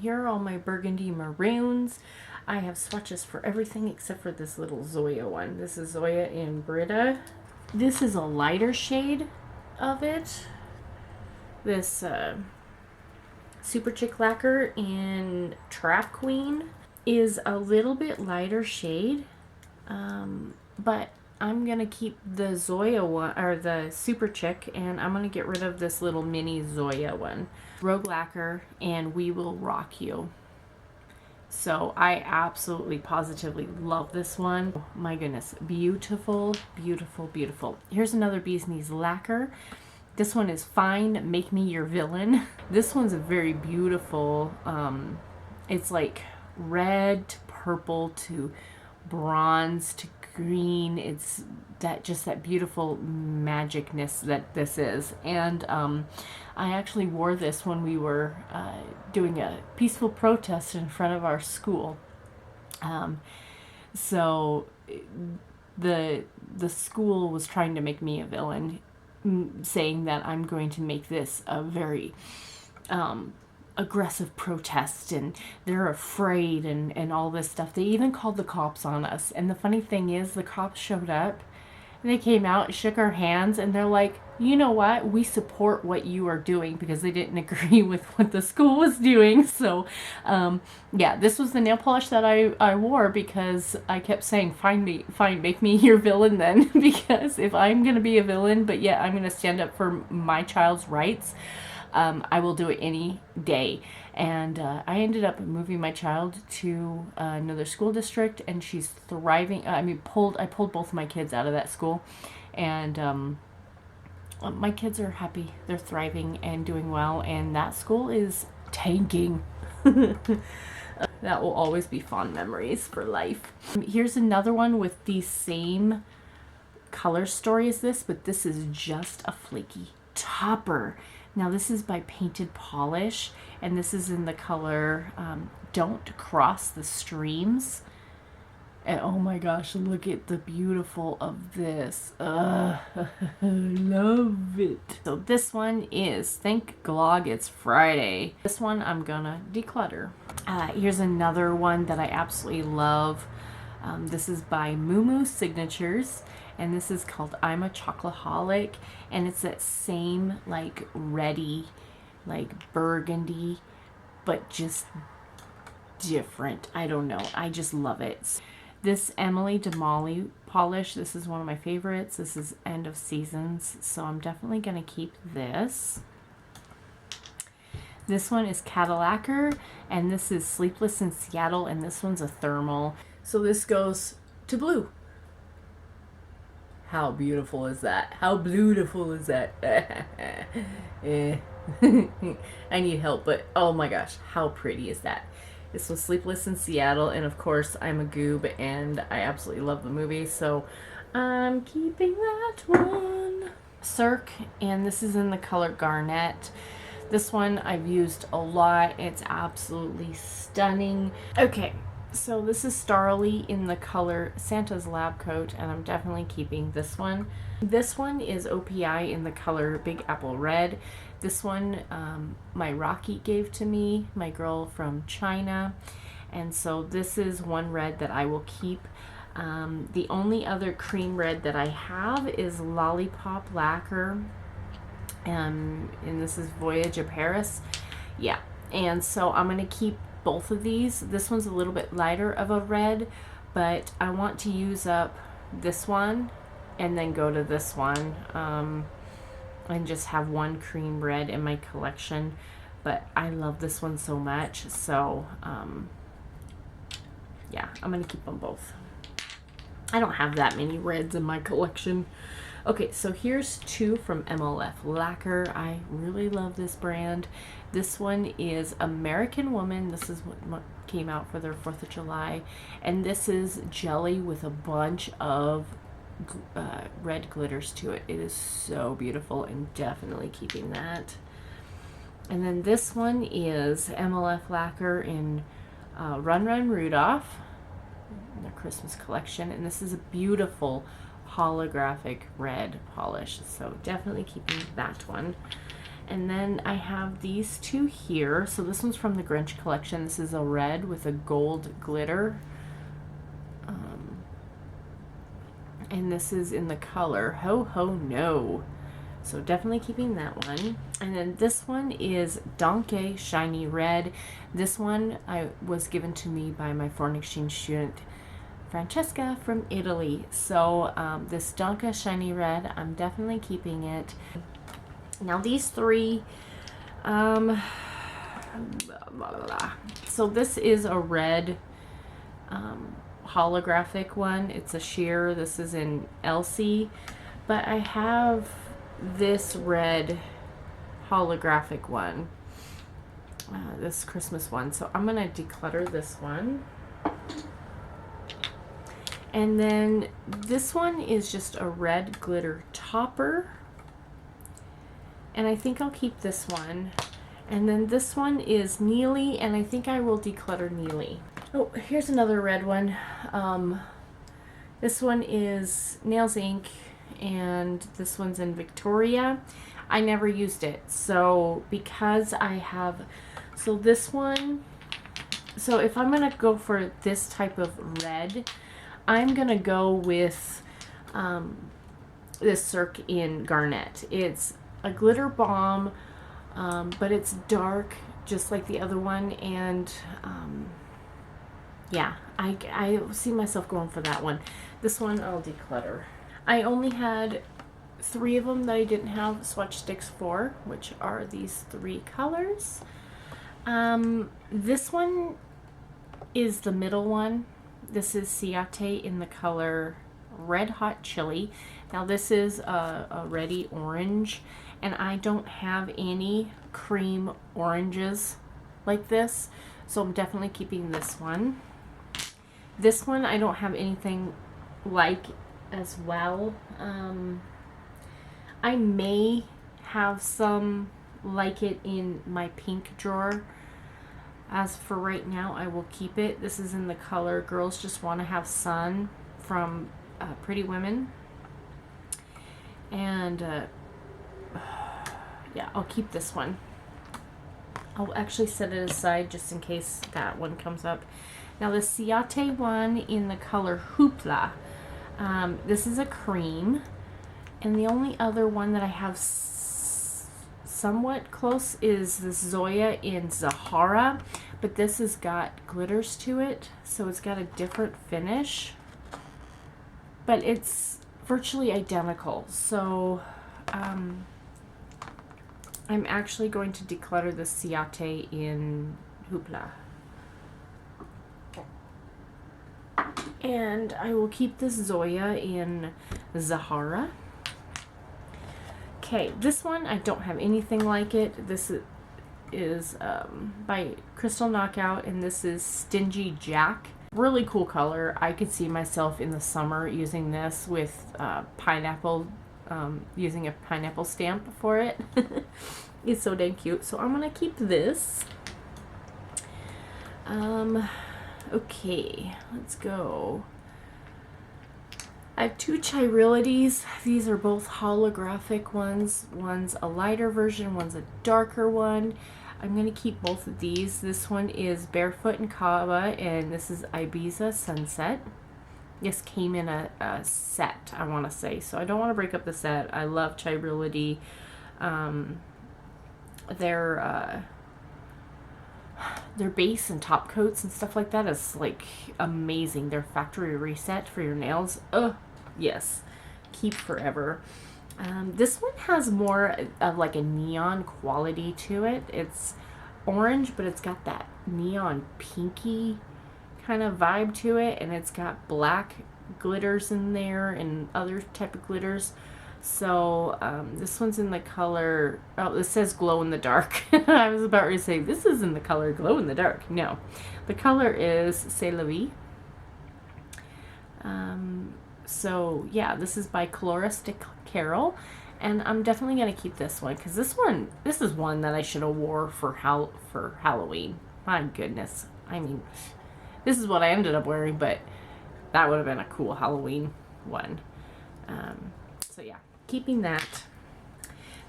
here are all my burgundy maroons. I have swatches for everything except for this little Zoya one. This is Zoya in Brita. This is a lighter shade of it. This Super Chick Lacquer in Trap Queen is a little bit lighter shade, but I'm gonna keep the Zoya one, or the Super Chick, and I'm gonna get rid of this little mini Zoya one. Rogue Lacquer and We Will Rock You. So I absolutely positively love this one. Oh, my goodness, beautiful, beautiful, beautiful. Here's another Bee's Knees lacquer. This one is Fine, Make Me Your Villain. This one's a very beautiful, it's like red to purple to bronze to green. It's that beautiful magicness that this is. And I actually wore this when we were doing a peaceful protest in front of our school. So the school was trying to make me a villain, saying that I'm going to make this a very aggressive protest, and they're afraid, and all this stuff. They even called the cops on us. And the funny thing is, the cops showed up and they came out, shook our hands, and they're like, you know what, we support what you are doing, because they didn't agree with what the school was doing. So yeah, this was the nail polish that I wore, because I kept saying, fine, make me your villain then. Because if I'm gonna be a villain, but yet I'm gonna stand up for my child's rights, I will do it any day. And I ended up moving my child to another school district, and she's thriving. I pulled both of my kids out of that school, and my kids are happy. They're thriving and doing well, and that school is tanking. That will always be fond memories for life. Here's another one with the same color story as this, but this is just a flaky topper. Now this is by Painted Polish, and this is in the color Don't Cross the Streams. And oh my gosh, look at the beautiful of this. I love it. So this one is, thank Glog it's Friday. This one I'm gonna declutter. Here's another one that I absolutely love. This is by Moo Signatures, and this is called I'm a Chocoholic, and it's that same like reddy, like burgundy, but just different. I don't know, I just love it. This Emily DeMolly polish, this is one of my favorites. This is End of Seasons, so I'm definitely gonna keep this. This one is Cadillacquer, and this is Sleepless in Seattle, and this one's a thermal. So this goes to blue. How beautiful is that? How beautiful is that? I need help, but oh my gosh, how pretty is that? This was Sleepless in Seattle, and of course I'm a goob, and I absolutely love the movie, so I'm keeping that one. Cirque, and this is in the color Garnet. This one I've used a lot. It's absolutely stunning. Okay, so this is Starly in the color Santa's Lab Coat, and I'm definitely keeping this one. This one is OPI in the color Big Apple Red. This one my Rocky gave to me, my girl from China, and so this is one red that I will keep. The only other cream red that I have is Lollipop Lacquer, and this is Voyage of Paris. Yeah, and so I'm going to keep both of these. This one's a little bit lighter of a red, but I want to use up this one and then go to this one, and just have one cream red in my collection. But I love this one so much, so yeah, I'm gonna keep them both. I don't have that many reds in my collection. Okay, so here's two from MLF Lacquer. I really love this brand. This one is American Woman. This is what came out for their 4th of July. And this is jelly with a bunch of red glitters to it. It is so beautiful, and definitely keeping that. And then this one is MLF Lacquer in Run Run Rudolph, their Christmas collection, and this is a beautiful holographic red polish, so definitely keeping that one. And then I have these two here. So this one's from the Grinch collection. This is a red with a gold glitter. And this is in the color Ho Ho No. So definitely keeping that one. And then this one is Donkey Shiny Red. This one was given to me by my foreign exchange student, Francesca from Italy. So this Donkey Shiny Red, I'm definitely keeping it. Now these three, so this is a red holographic one. It's a sheer. This is in Elsie, but I have this red holographic one, this Christmas one. So I'm gonna declutter this one. And then this one is just a red glitter topper. And I think I'll keep this one. And then this one is Neely, and I think I will declutter Neely. Oh, here's another red one. This one is Nails Inc. and this one's in Victoria. I never used it. So because I have, so this one, so if I'm gonna go for this type of red, I'm gonna go with this Cirque in Garnet. It's a glitter bomb, but it's dark just like the other one, and yeah, I see myself going for that one. This one I'll declutter. I only had 3 of them that I didn't have swatch sticks for, which are these 3 colors. This one is the middle one. This is Ciate in the color Red Hot Chili. Now this is a ready orange, and I don't have any cream oranges like this, so I'm definitely keeping this one. This one I don't have anything like as well. I may have some like it in my pink drawer. As for right now, I will keep it. This is in the color Girls Just Want to Have Sun from Pretty Women. And yeah, I'll keep this one. I'll actually set it aside just in case that one comes up. Now the Ciate one in the color Hoopla. This is a cream. And the only other one that I have somewhat close is this Zoya in Zahara. But this has got glitters to it, so it's got a different finish. But it's virtually identical. So I'm actually going to declutter the Ciate in Hoopla. And I will keep this Zoya in Zahara. Okay, this one, I don't have anything like it. This is by Crystal Knockout, and this is Stingy Jack. Really cool color. I could see myself in the summer using this with pineapple, using a pineapple stamp for it. It's so dang cute. So I'm going to keep this. Okay, let's go. I have 2 Chirilities. These are both holographic ones. One's a lighter version, one's a darker one. I'm going to keep both of these. This one is Barefoot and Kaba, and this is Ibiza Sunset. This came in a set, I want to say. So I don't want to break up the set. I love Chirility. Their base and top coats and stuff like that is like amazing. Their factory reset for your nails. Oh, yes. Keep forever. This one has more of like a neon quality to it. It's orange, but it's got that neon pinky kind of vibe to it, and it's got black glitters in there and other type of glitters. So this one's in the color, oh, this says glow in the dark. I was about to say this is in the color glow in the dark. No, the color is C'est la vie. So yeah, this is by Coloristic Carol, and I'm definitely gonna keep this one because this is one that I should have wore for Halloween. My goodness, I mean, this is what I ended up wearing, but that would have been a cool Halloween one. So yeah, keeping that.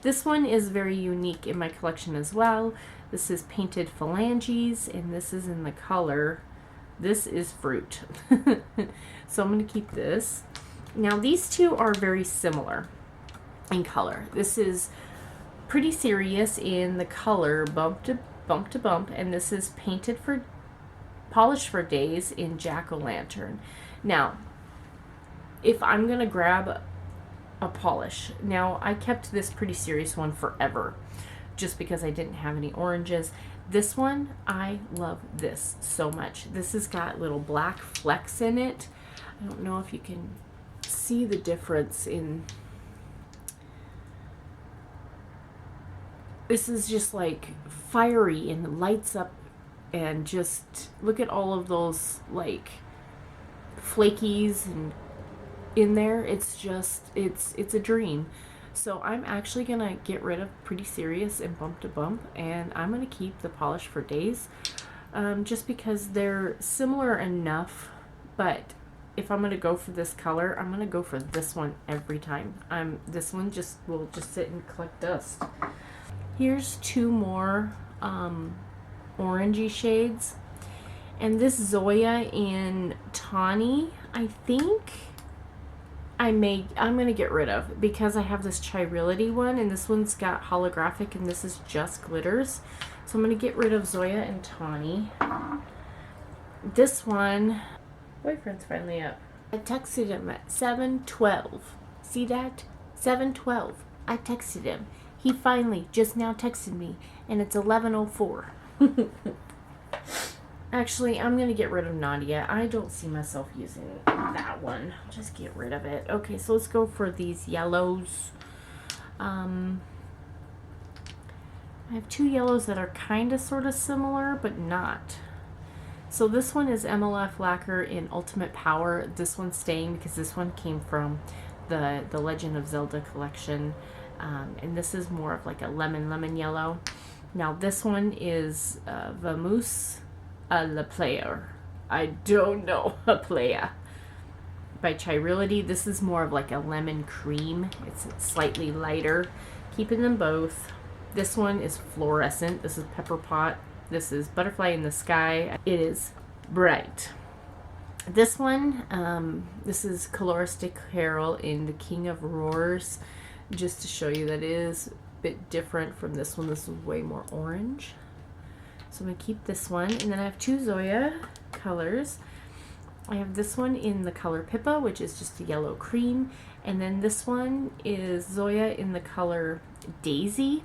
This one is very unique in my collection as well. This is Painted Phalanges, and this is in the color, this is Fruit. So I'm going to keep this. Now these two are very similar in color. This is Pretty Serious in the color Bump to Bump, and this is Polished for Days in Jack-o'-lantern. Now, if I'm going to grab a polish, now I kept this Pretty Serious one forever just because I didn't have any oranges. This one, I love this so much. This has got little black flecks in it. I don't know if you can see the difference in... This is just like fiery and lights up, and just look at all of those like flakies and in there. It's just, it's a dream. So I'm actually gonna get rid of Pretty Serious and Bump to Bump, and I'm gonna keep the Polish for Days, just because they're similar enough. But if I'm gonna go for this color, I'm gonna go for this one every time. This one will just sit and collect dust. Here's two more orangey shades, and this Zoya in Tawny, I think I'm gonna get rid of, because I have this Chirility one, and this one's got holographic, and this is just glitters. So I'm gonna get rid of Zoya and Tawny. This one, boyfriend's finally up. I texted him at 7:12. See that? 7:12. I texted him. He finally just now texted me, and it's 11:04. Actually, I'm going to get rid of Nadia. I don't see myself using that one. Just get rid of it. Okay, so let's go for these yellows. I have two yellows that are kind of sort of similar, but not. So this one is MLF Lacquer in Ultimate Power. This one's staying because this one came from the Legend of Zelda collection. And this is more of like a lemon yellow. Now this one is Vamous La Player. I don't know, a playa. By Chirility. This is more of like a lemon cream. It's slightly lighter. Keeping them both. This one is Fluorescent. This is Pepper Pot. This is Butterfly in the Sky. It is bright. This one, this is Coloristic Carol in the King of Roars. Just to show you that it is a bit different from this one. This is way more orange. So I'm going to keep this one. And then I have two Zoya colors. I have this one in the color Pippa, which is just a yellow cream. And then this one is Zoya in the color Daisy.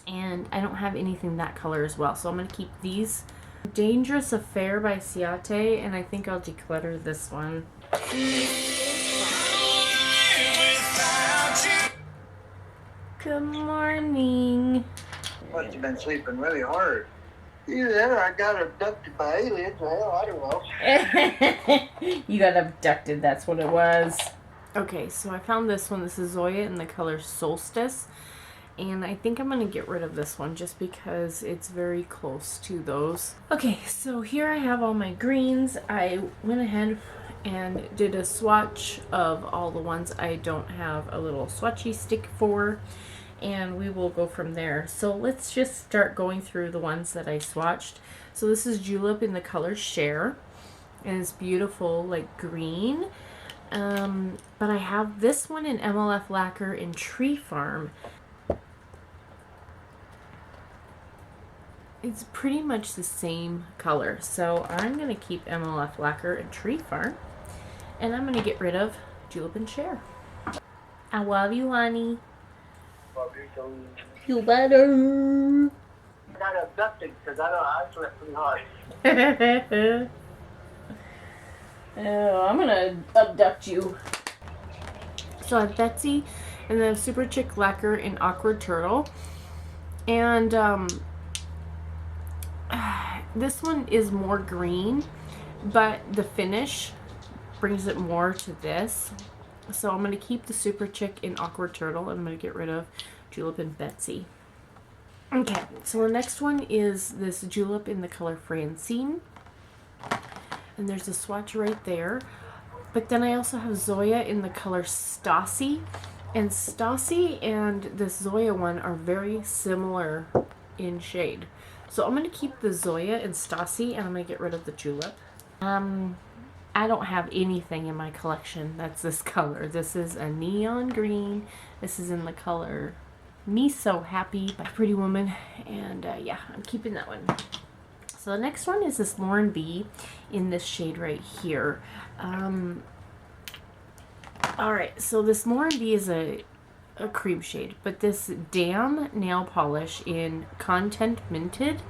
And I don't have anything that color as well. So I'm going to keep these. Dangerous Affair by Ciate. And I think I'll declutter this one. Good morning. Must have been sleeping really hard. Either I got abducted by aliens. Well, I don't know. You got abducted, that's what it was. Okay, so I found this one. This is Zoya in the color Solstice. And I think I'm going to get rid of this one just because it's very close to those. Okay, so here I have all my greens. I went ahead and did a swatch of all the ones I don't have a little swatchy stick for, and we will go from there. So let's just start going through the ones that I swatched. So this is Julep in the color Share, and it's beautiful like green. But I have this one in MLF Lacquer in Tree Farm. It's pretty much the same color, so I'm going to keep MLF Lacquer and Tree Farm. And I'm going to get rid of Julep and Share. I love you, honey. Love you too. Feel better. I got abducted because I slept pretty hard. Oh, I'm going to abduct you. So I have Betsy and then Super Chick Lacquer in Awkward Turtle. And this one is more green, but the finish brings it more to this. So I'm going to keep the Super Chick in Awkward Turtle, and I'm going to get rid of Julep and Betsy. Okay, so the next one is this Julep in the color Francine. And there's a swatch right there. But then I also have Zoya in the color Stassi. And Stassi and this Zoya one are very similar in shade. So I'm going to keep the Zoya and Stassi, and I'm going to get rid of the Julep. I don't have anything in my collection that's this color. This is a neon green. This is in the color Me So Happy by Pretty Woman. And yeah, I'm keeping that one. So the next one is this Lauren B in this shade right here. Alright, so this Lauren B is a cream shade, but this Damn nail polish in Content Minted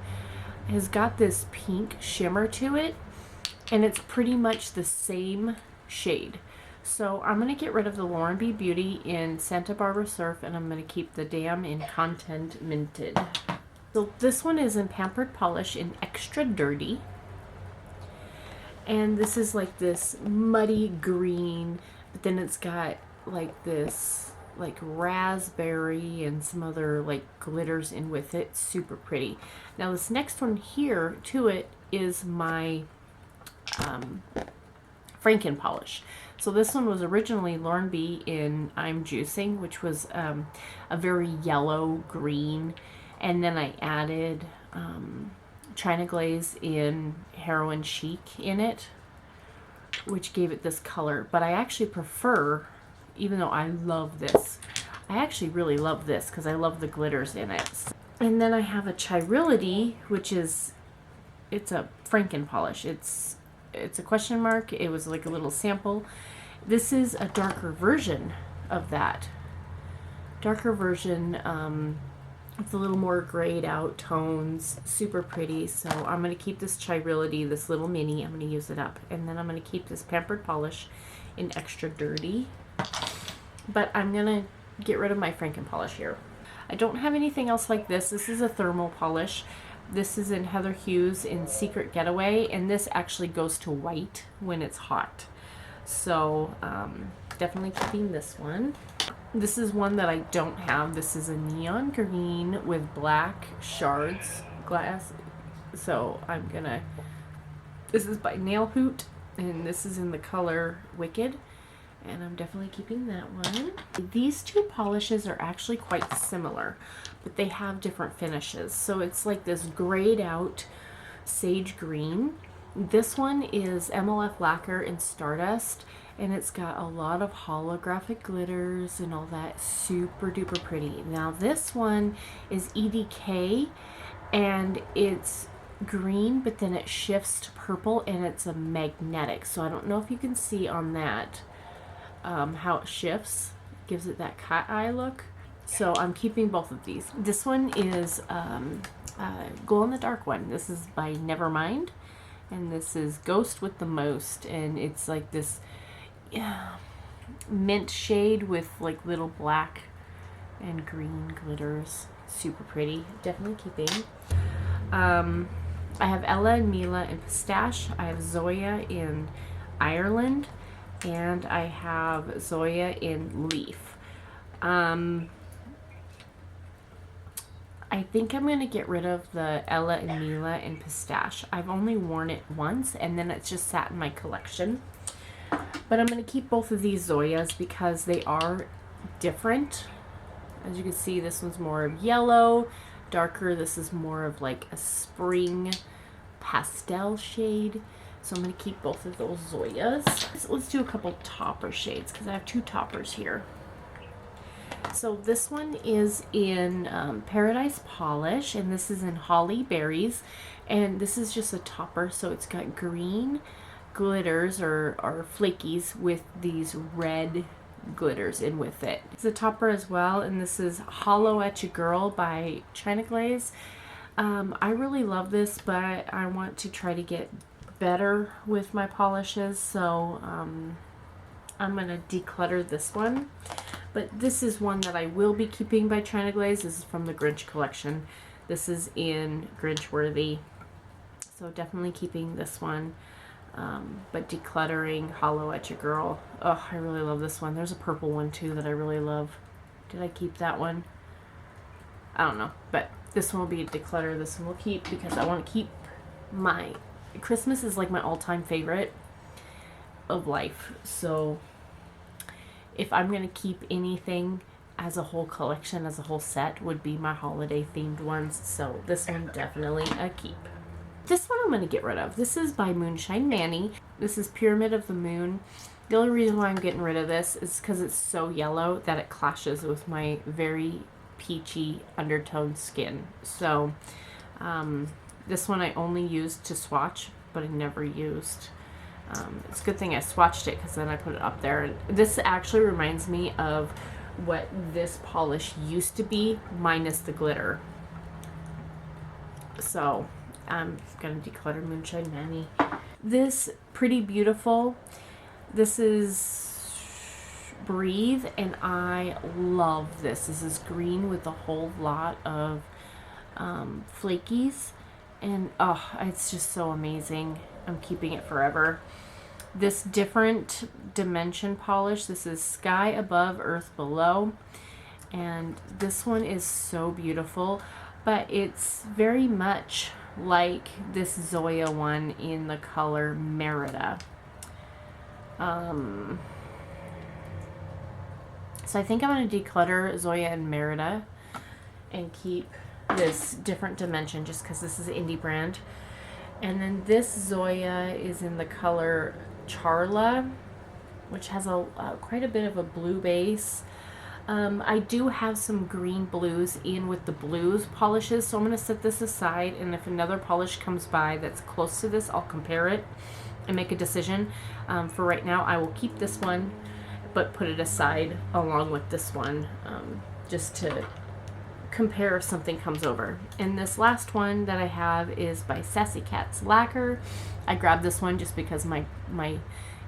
has got this pink shimmer to it, and it's pretty much the same shade. So I'm going to get rid of the Lauren B Beauty in Santa Barbara Surf, and I'm going to keep the Damn in Content Minted. So this one is in Pampered Polish in Extra Dirty. And this is like this muddy green, but then it's got like this like raspberry and some other like glitters in with it. Super pretty. Now this next one here to it is my Franken polish. So this one was originally Lauren B in I'm Juicing, which was a very yellow green, and then I added China Glaze in Heroin Chic in it, which gave it this color. But I actually prefer, even though I love this, I actually really love this because I love the glitters in it. And then I have a Chirility, which is, it's a Franken polish. It's a question mark. It was like a little sample. This is a darker version of that. Darker version, it's a little more grayed out tones, super pretty. So I'm going to keep this Chirility, this little mini, I'm going to use it up. And then I'm going to keep this Pampered Polish in Extra Dirty. But I'm going to get rid of my Franken polish here. I don't have anything else like this. This is a thermal polish. This is in Heather Hughes in Secret Getaway, and this actually goes to white when it's hot. So definitely keeping this one. This is one that I don't have. This is a neon green with black shards glass. So I'm gonna, this is by Nail Hoot, and this is in the color Wicked. And I'm definitely keeping that one. These two polishes are actually quite similar, but they have different finishes. So it's like this grayed out sage green. This one is MLF Lacquer in Stardust, and it's got a lot of holographic glitters and all that. Super duper pretty. Now this one is EDK, and it's green, but then it shifts to purple, and it's a magnetic. So I don't know if you can see on that how it shifts, gives it that cat eye look. So I'm keeping both of these. This one is glow in the dark one. This is by Nevermind, and this is Ghost with the Most, and it's like this mint shade with like little black and green glitters. Super pretty. Definitely keeping. I have Ella and Mila in Pistache. I have Zoya in Ireland, and I have Zoya in Leaf. I think I'm going to get rid of the Ella and Mila in Pistache. I've only worn it once, and then it's just sat in my collection. But I'm going to keep both of these Zoyas because they are different. As you can see, this one's more of yellow, darker. This is more of like a spring pastel shade. So I'm going to keep both of those Zoyas. So let's do a couple topper shades because I have two toppers here. So this one is in Paradise Polish, and this is in Holly Berries, and this is just a topper. So it's got green glitters or flakies with these red glitters in with it. It's a topper as well, and this is Hollow at Ya Girl by China Glaze. I really love this, but I want to try to get better with my polishes, so I'm going to declutter this one. But this is one that I will be keeping by China Glaze. This is from the Grinch collection. This is in Grinch Worthy, so definitely keeping this one. But decluttering Hollow at Ya Girl. Oh, I really love this one. There's a purple one too that I really love. Did I keep that one? I don't know, but this one will be a declutter. This one will keep because I want to keep my Christmas is like my all-time favorite of life. So if I'm going to keep anything as a whole collection, as a whole set, would be my holiday themed ones. So this one definitely a keep. This one I'm going to get rid of. This is by Moonshine Manny. This is Pyramid of the Moon. The only reason why I'm getting rid of this is because it's so yellow that it clashes with my very peachy undertone skin. So this one I only used to swatch, but I never used. It's a good thing I swatched it because then I put it up there. And this actually reminds me of what this polish used to be, minus the glitter. So I'm going to declutter Moonshine Manny. This Pretty Beautiful. This is Breathe, and I love this. This is green with a whole lot of flakies, and oh, it's just so amazing. I'm keeping it forever. This Different Dimension polish. This is Sky Above, Earth Below, and this one is so beautiful, but it's very much like this Zoya one in the color Merida. So I think I'm going to declutter Zoya and Merida and keep this Different Dimension just because this is an indie brand. And then this Zoya is in the color Charla, which has quite a bit of a blue base. I do have some green blues in with the blues polishes, so I'm going to set this aside, and if another polish comes by that's close to this, I'll compare it and make a decision. For right now, I will keep this one, but put it aside along with this one, just to compare if something comes over. And this last one that I have is by Sassy Cat's Lacquer. I grabbed this one just because my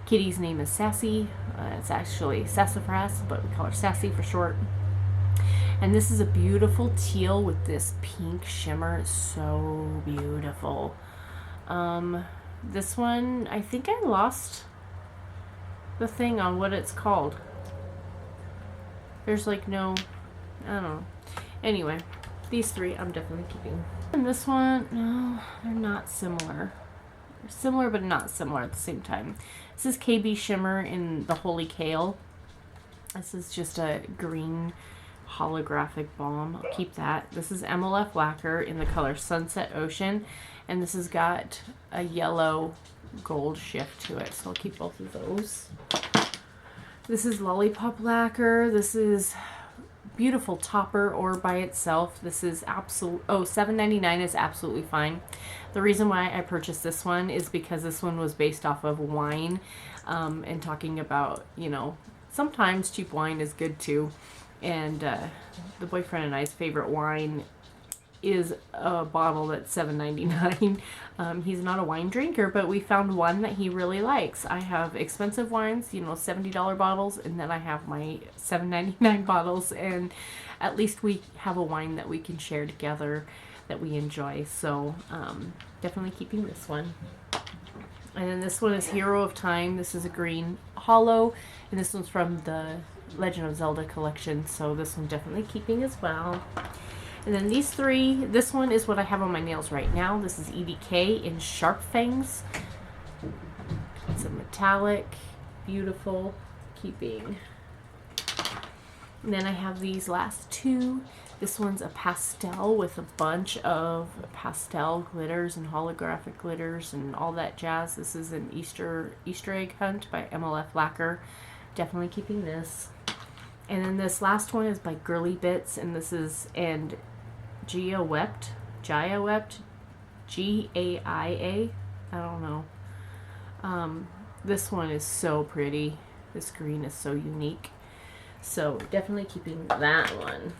kitty's name is Sassy. It's actually Sassafras, but we call her Sassy for short. And this is a beautiful teal with this pink shimmer. It's so beautiful. This one, I think I lost the thing on what it's called. There's like no, I don't know. Anyway, these three I'm definitely keeping. And this one, no, they're not similar. They're similar but not similar at the same time. This is KB Shimmer in the Holy Kale. This is just a green holographic balm. I'll keep that. This is MLF Lacquer in the color Sunset Ocean, and this has got a yellow gold shift to it, so I'll keep both of those. This is Lollipop Lacquer. This is beautiful topper or by itself. This is $7.99 is absolutely fine. The reason why I purchased this one is because this one was based off of wine, and talking about, you know, sometimes cheap wine is good too. And the boyfriend and I's favorite wine is a bottle that's $7.99. He's not a wine drinker, but we found one that he really likes. I have expensive wines, you know, $70 bottles, and then I have my $7.99 bottles, and at least we have a wine that we can share together that we enjoy. So definitely keeping this one. And then this one is Hero of Time. This is a green hollow, and this one's from the Legend of Zelda collection, so this one definitely keeping as well. And then these three, this one is what I have on my nails right now. This is EDK in Sharp Fangs. It's a metallic, beautiful, keeping. And then I have these last two. This one's a pastel with a bunch of pastel glitters and holographic glitters and all that jazz. This is an Easter egg hunt by MLF Lacquer. Definitely keeping this. And then this last one is by Girly Bits, and this is Jaya Wept, G-A-I-A, I don't know. This one is so pretty. This green is so unique. So definitely keeping that one.